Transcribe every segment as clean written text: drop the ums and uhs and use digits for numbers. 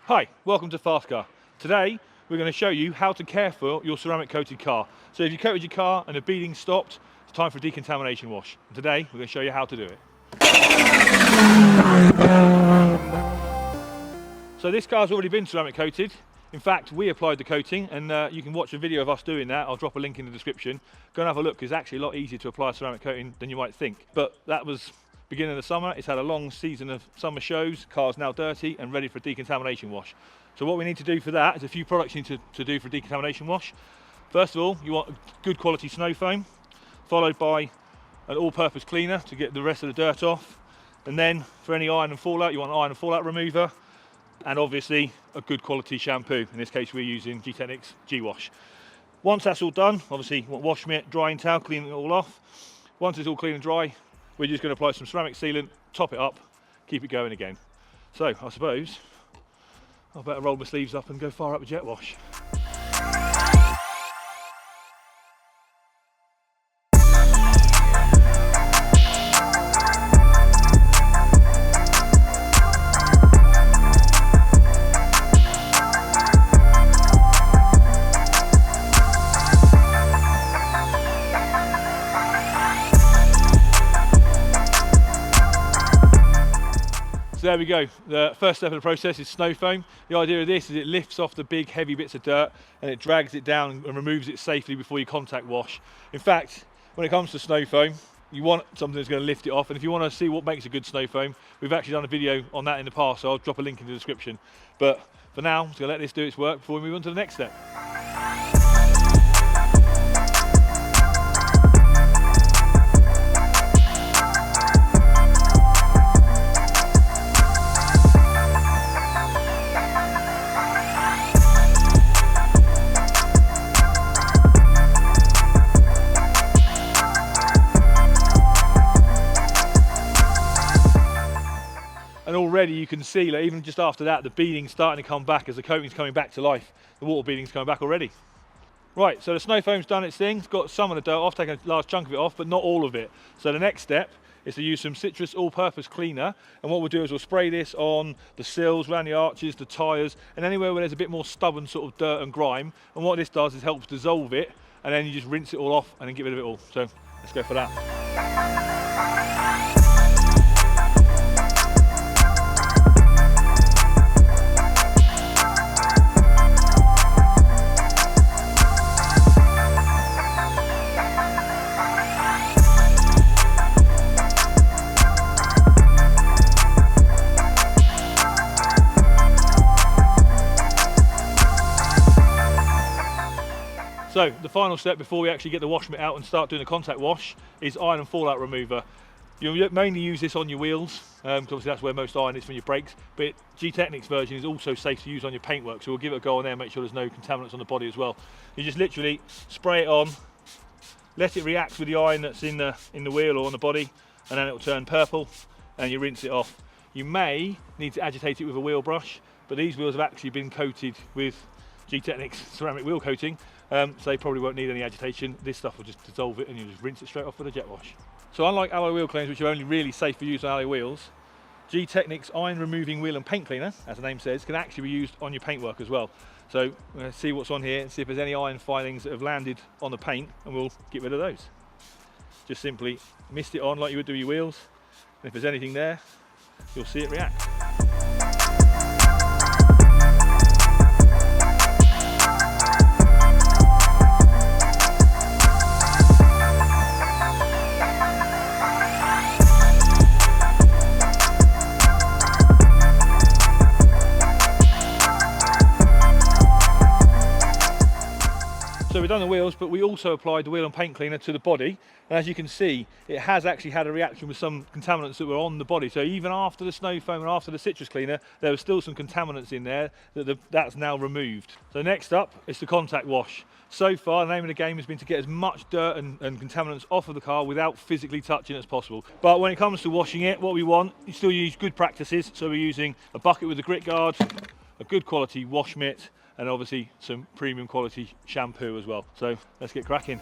Hi, welcome to Fast Car. Today we're going to show you how to care for your ceramic coated car. So if you coated your car and the beading stopped, it's time for a decontamination wash. And today we're going to show you how to do it. So this car's already been ceramic coated. In fact, we applied the coating, and you can watch a video of us doing that. I'll drop a link in the description. Go and have a look, because it's actually a lot easier to apply a ceramic coating than you might think. But that was beginning of the summer. It's had a long season of summer shows. Car's now dirty and ready for a decontamination wash. So what we need to do for that is a few products you need to do for a decontamination wash. First of all, you want good quality SnowFoam, followed by an all-purpose cleaner to get the rest of the dirt off. And then for any iron and fallout, you want an iron and fallout remover. And obviously a good quality shampoo. In this case we're using G-Technics G-Wash. Once that's all done, obviously you want wash mitt, drying towel, cleaning it all off. Once it's all clean and dry, we're just going to apply some ceramic sealant, top it up, keep it going again. So I suppose I better roll my sleeves up and go fire up a jet wash. So there we go. The first step of the process is SnowFoam. The idea of this is it lifts off the big heavy bits of dirt and it drags it down and removes it safely before you contact wash. In fact, when it comes to SnowFoam, you want something that's going to lift it off, and if you want to see what makes a good SnowFoam, we've actually done a video on that in the past, so I'll drop a link in the description. But for now, I'm just going to let this do its work before we move on to the next step. And already you can see, like, even just after that, the beading's starting to come back as the coating's coming back to life. The water beading's coming back already. Right, so the SnowFoam's done its thing. It's got some of the dirt off, taken a large chunk of it off, but not all of it. So the next step is to use some citrus all-purpose cleaner. And what we'll do is we'll spray this on the sills, around the arches, the tyres, and anywhere where there's a bit more stubborn sort of dirt and grime. And what this does is helps dissolve it, and then you just rinse it all off and then get rid of it all. So let's go for that. So the final step before we actually get the wash mitt out and start doing the contact wash is iron and fallout remover. You'll mainly use this on your wheels, because obviously that's where most iron is from your brakes, but G-Technics version is also safe to use on your paintwork, so we'll give it a go on there, make sure there's no contaminants on the body as well. You just literally spray it on, let it react with the iron that's in the wheel or on the body, and then it will turn purple, and you rinse it off. You may need to agitate it with a wheel brush, but these wheels have actually been coated with G-Technics ceramic wheel coating, so they probably won't need any agitation. This stuff will just dissolve it and you just rinse it straight off with a jet wash. So unlike alloy wheel cleaners, which are only really safe for use on alloy wheels, G-Technics iron removing wheel and paint cleaner, as the name says, can actually be used on your paintwork as well. So we're going to see what's on here and see if there's any iron filings that have landed on the paint, and we'll get rid of those. Just simply mist it on like you would do your wheels, and if there's anything there, you'll see it react. So we've done the wheels, but we also applied the wheel and paint cleaner to the body, and as you can see, it has actually had a reaction with some contaminants that were on the body. So even after the SnowFoam and after the citrus cleaner, there was still some contaminants in there that's now removed. So next up is the contact wash. So far, the name of the game has been to get as much dirt and contaminants off of the car without physically touching it as possible. But when it comes to washing it, what we want, you still use good practices. So we're using a bucket with a grit guard, a good quality wash mitt, and obviously some premium quality shampoo as well. So let's get cracking.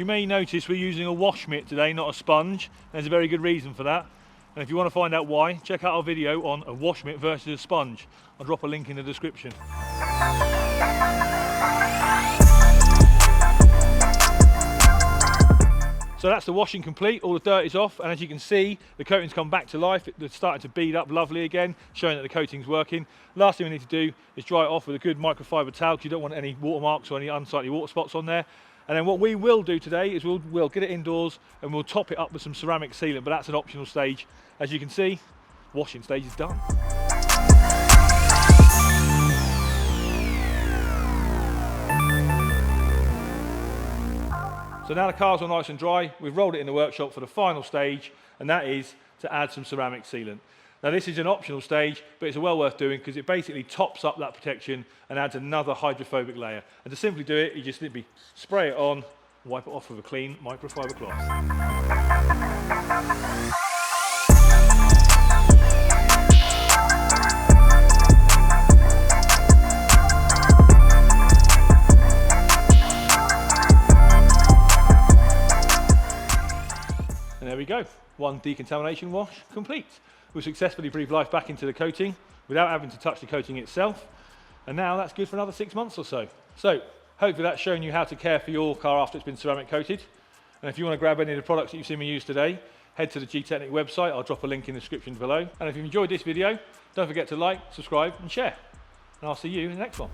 You may notice we're using a wash mitt today, not a sponge. There's a very good reason for that. And if you want to find out why, check out our video on a wash mitt versus a sponge. I'll drop a link in the description. So that's the washing complete, all the dirt is off, and as you can see, the coating's come back to life. It's starting to bead up lovely again, showing that the coating's working. Last thing we need to do is dry it off with a good microfiber towel, because you don't want any watermarks or any unsightly water spots on there. And then what we will do today is we'll get it indoors and we'll top it up with some ceramic sealant, but that's an optional stage. As you can see, washing stage is done. So now the car's all nice and dry, we've rolled it in the workshop for the final stage, and that is to add some ceramic sealant. Now this is an optional stage, but it's well worth doing because it basically tops up that protection and adds another hydrophobic layer. And to simply do it, you just simply spray it on, wipe it off with a clean microfiber cloth. And there we go, one decontamination wash complete. We've successfully breathed life back into the coating without having to touch the coating itself. And now that's good for another 6 months or so. So hopefully that's shown you how to care for your car after it's been ceramic coated. And if you want to grab any of the products that you've seen me use today, head to the G-Technic website. I'll drop a link in the description below. And if you've enjoyed this video, don't forget to like, subscribe and share. And I'll see you in the next one.